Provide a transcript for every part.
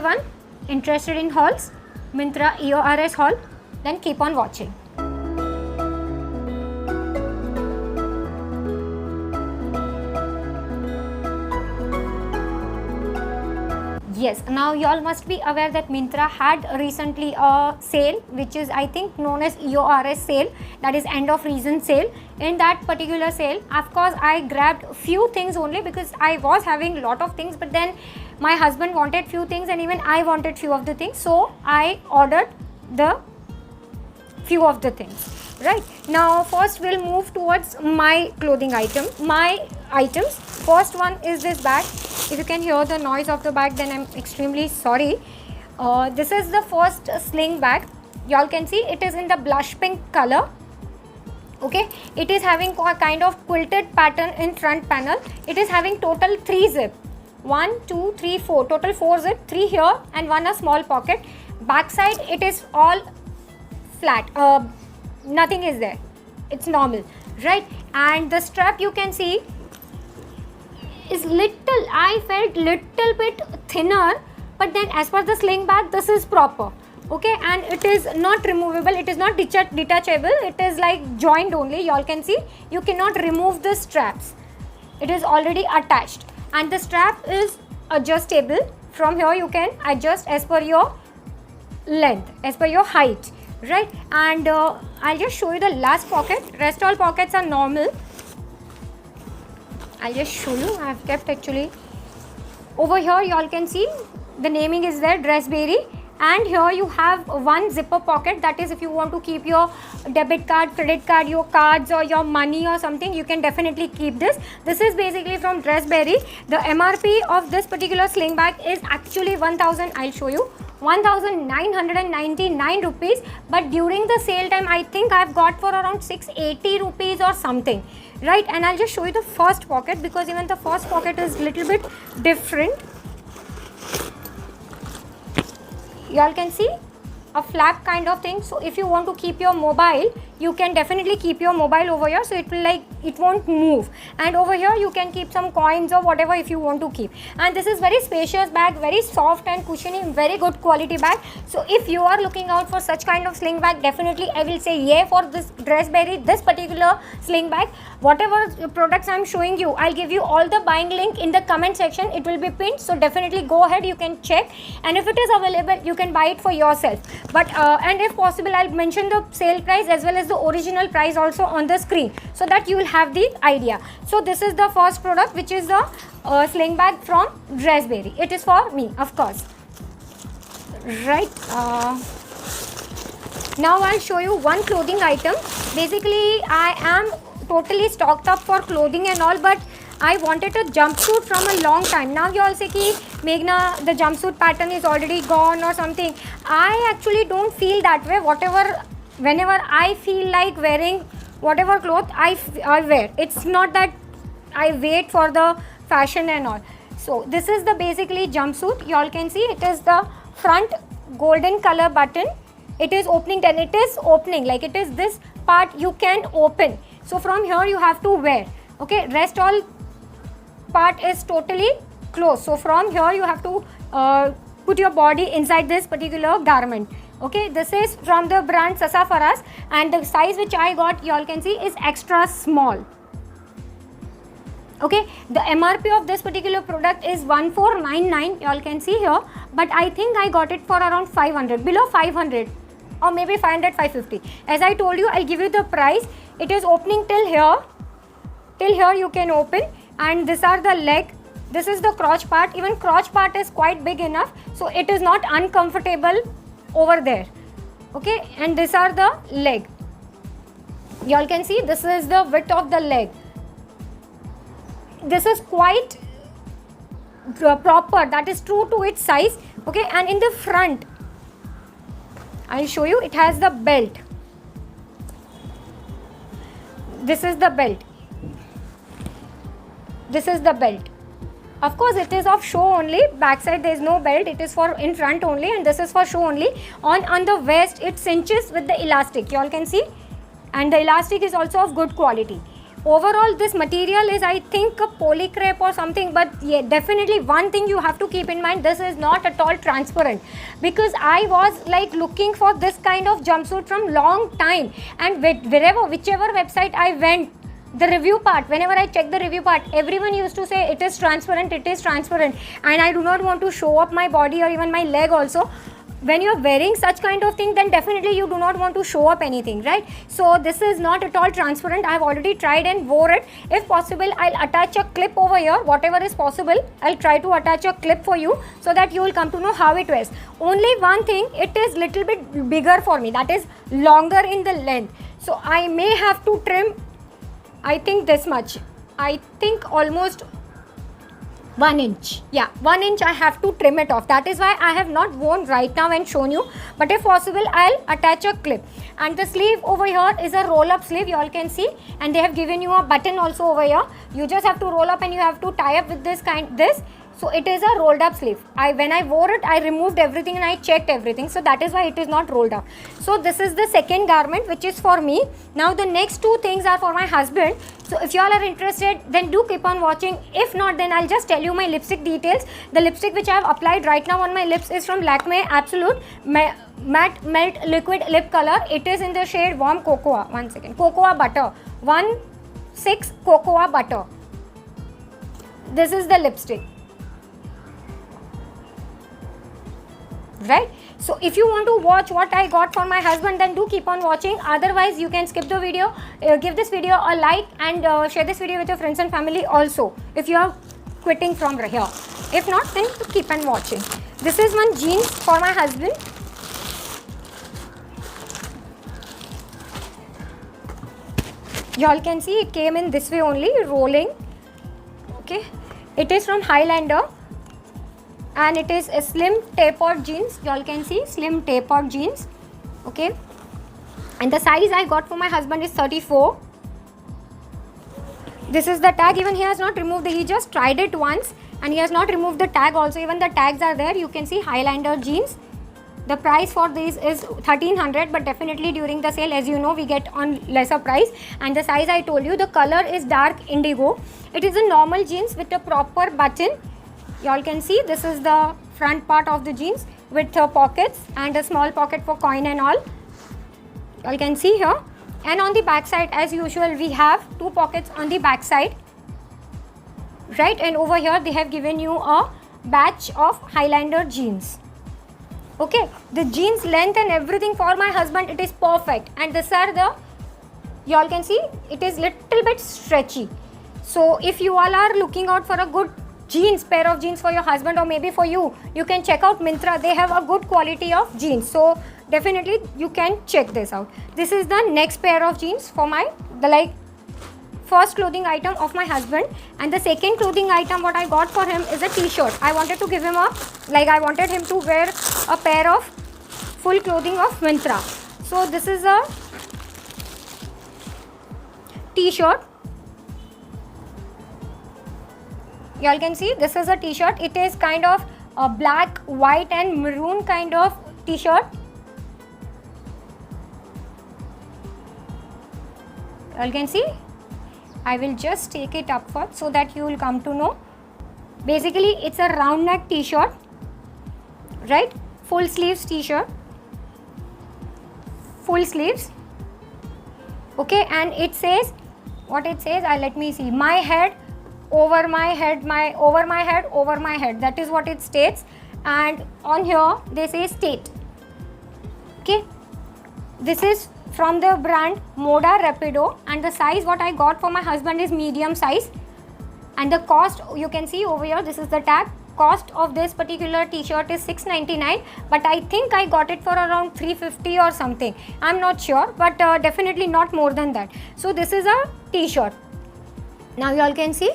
everyone interested in hauls, Myntra EORS haul, then keep on watching. Yes, now you all must be aware that Myntra had recently a sale which is I think known as EORS sale, that is end of season sale. In that particular sale, of course, I grabbed few things only because I was having lot of things, but then my husband wanted few things and even I wanted few of the things, so I ordered the few of the things. Right, now first we'll move towards my clothing items. First one is this bag. If you can hear the noise of the bag, then I'm extremely sorry. This is the first sling bag. Y'all can see it is in the blush pink color. Okay, it is having a kind of quilted pattern in front panel. It is having total 3 zip. 1, 2, 3, 4. Total 4 zip. 3 here and 1 a small pocket. Back side it is all flat. Nothing is there. It's normal, right? And the strap you can see is little, I felt little bit thinner, but then as per the sling bag, this is proper. Okay, and it is not removable, it is not detachable, it is like joined only. Y'all can see you cannot remove the straps, it is already attached, and the strap is adjustable. From here you can adjust as per your length, as per your height, right? And I'll just show you the last pocket. Rest all pockets are normal. I'll just show you. I have kept actually over here. You all can see the naming is there, Dressberry, and here you have one zipper pocket, that is if you want to keep your debit card, credit card, your cards or your money or something, you can definitely keep this. This is basically from Dressberry. The MRP of this particular sling bag is actually 1000, I'll show you, 1999 rupees, but during the sale time I think I've got for around 680 rupees or something, right? And I'll just show you the first pocket because even the first pocket is little bit different. Y'all can see a flap kind of thing, so if you want to keep your mobile, you can definitely keep your mobile over here, so it will like, it won't move, and over here you can keep some coins or whatever if you want to keep. And this is very spacious bag, very soft and cushiony, very good quality bag. So if you are looking out for such kind of sling bag, definitely I will say yeah for this Dressberry, this particular sling bag. Whatever products I'm showing you, I'll give you all the buying link in the comment section. It will be pinned, so definitely go ahead, you can check, and if it is available you can buy it for yourself. But and if possible, I'll mention the sale price as well as the original price also on the screen, so that you will have the idea. So this is the first product, which is the sling bag from Dressberry. It is for me, of course, right? Now I'll show you one clothing item. Basically I am totally stocked up for clothing and all, but I wanted a jumpsuit from a long time. Now you all say ki Meghna, the jumpsuit pattern is already gone or something. I actually don't feel that way. Whenever I feel like wearing whatever cloth, I wear. It's not that I wait for the fashion and all. So this is the basically jumpsuit. You all can see it is the front golden color button. It is opening, then it is opening, like it is this part you can open. So from here you have to wear. Okay, rest all part is totally closed. So from here you have to put your body inside this particular garment. Okay, this is from the brand Sasafaras, and the size which I got, you all can see, is extra small. Okay, the MRP of this particular product is 1499, you all can see here, but I think I got it for around 500, below 500 or maybe 500, 550. As I told you, I'll give you the price. It is opening till here you can open, and these are the leg. This is the crotch part. Even crotch part is quite big enough, so it is not uncomfortable over there. Okay, and these are the leg. You all can see this is the width of the leg. This is quite proper, that is true to its size. Okay, and in the front I'll show you, it has the belt. This is the belt. This is the belt. Of course it is of show only, backside there is no belt, it is for in front only, and this is for show only. On the waist it cinches with the elastic, you all can see, and the elastic is also of good quality. overall this material is, I think, a polycrepe or something, but yeah, definitely one thing you have to keep in mind, this is not at all transparent, because I was like looking for this kind of jumpsuit from long time, and whichever website I went, the review part, whenever I check the review part, everyone used to say it is transparent, and I do not want to show up my body or even my leg also. When you're wearing such kind of thing, then definitely you do not want to show up anything, right? So this is not at all transparent. I've already tried and wore it. If possible, I'll attach a clip over here. Whatever is possible, I'll try to attach a clip for you so that you will come to know how it wears. Only one thing, it is little bit bigger for me, that is longer in the length. So I may have to trim, I think this much. I think almost 1 inch. Yeah, 1 inch I have to trim it off. That is why I have not worn right now and shown you. But if possible, I'll attach a clip. And the sleeve over here is a roll up sleeve, you all can see. And they have given you a button also over here. You just have to roll up and you have to tie up with this. So it is a rolled up sleeve. When I wore it, I removed everything and I checked everything. So that is why it is not rolled up. So this is the second garment which is for me. Now the next two things are for my husband. So if you all are interested, then do keep on watching. If not, then I'll just tell you my lipstick details. The lipstick which I have applied right now on my lips is from Lakme Absolute Matte Melt Liquid Lip Color. It is in the shade Warm Cocoa. One second. Cocoa Butter. 1/6 Cocoa Butter. This is the lipstick. Right? So if you want to watch what I got for my husband, then do keep on watching. Otherwise, you can skip the video. Give this video a like and share this video with your friends and family also, if you are quitting from here. If not, then keep on watching. This is one jeans for my husband. You all can see it came in this way only, rolling. Okay, it is from Highlander. And it is a slim tapered jeans. You all can see slim tapered jeans. Okay, and the size I got for my husband is 34. This is the tag. Even he has not removed he just tried it once and he has not removed the tag also. Even the tags are there. You can see Highlander jeans. The price for these is 1300, but definitely during the sale, as you know, we get on lesser price. And the size I told you, the color is dark indigo. It is a normal jeans with a proper button. You all can see this is the front part of the jeans with pockets and a small pocket for coin and all. You all can see here. And on the back side, as usual, we have two pockets on the back side. Right, and over here they have given you a batch of Highlander jeans. Okay, the jeans length and everything for my husband, it is perfect. And these are the, you all can see, it is little bit stretchy. So if you all are looking out for a good pair of jeans for your husband or maybe for you, you can check out Myntra. They have a good quality of jeans, so definitely you can check this out. This is the next pair of jeans for the first clothing item of my husband. And the second clothing item what I got for him is a t-shirt. I wanted to give him I wanted him to wear a pair of full clothing of Myntra. So this is a t-shirt. You all can see this is a t-shirt. It is kind of a black, white and maroon kind of t-shirt. You all can see. I will just take it upward so that you will come to know. Basically, it's a round neck t-shirt, right? Full sleeves t-shirt. Full sleeves. Okay, and it says, what it says, let me see. My head, over my head, over my head, over my head. That is what it states. And on here they say state. Okay, this is from the brand Moda Rapido, and the size what I got for my husband is medium size. And the cost, you can see over here, this is the tag. Cost of this particular t-shirt is $6.99, but I think I got it for around $3.50 or something. I'm not sure, but definitely not more than that. So this is a t-shirt. Now you all can see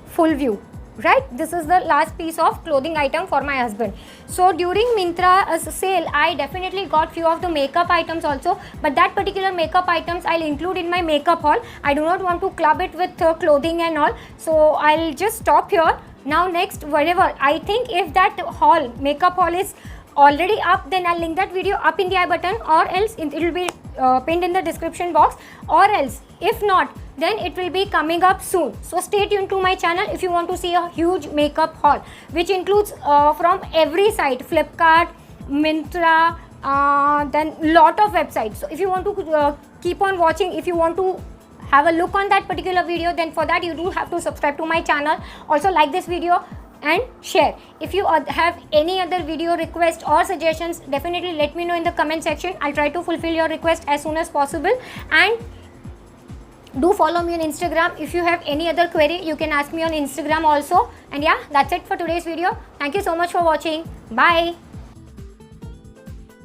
full view, right? This is the last piece of clothing item for my husband. So during Myntra sale, I definitely got few of the makeup items also, but that particular makeup items I'll include in my makeup haul. I do not want to club it with clothing and all, so I'll just stop here. Now next, whatever, I think if that makeup haul is already up, then I'll link that video up in the I button, or else it will be pinned in the description box, or else if not, then it will be coming up soon. So stay tuned to my channel if you want to see a huge makeup haul, which includes from every site, Flipkart, Myntra, then lot of websites. So if you want to keep on watching, if you want to have a look on that particular video, then for that you do have to subscribe to my channel. Also like this video and share. If you have any other video request or suggestions, definitely let me know in the comment section. I'll try to fulfill your request as soon as possible. And do follow me on Instagram. If you have any other query, you can ask me on Instagram also. And yeah, that's it for today's video. Thank you so much for watching. Bye.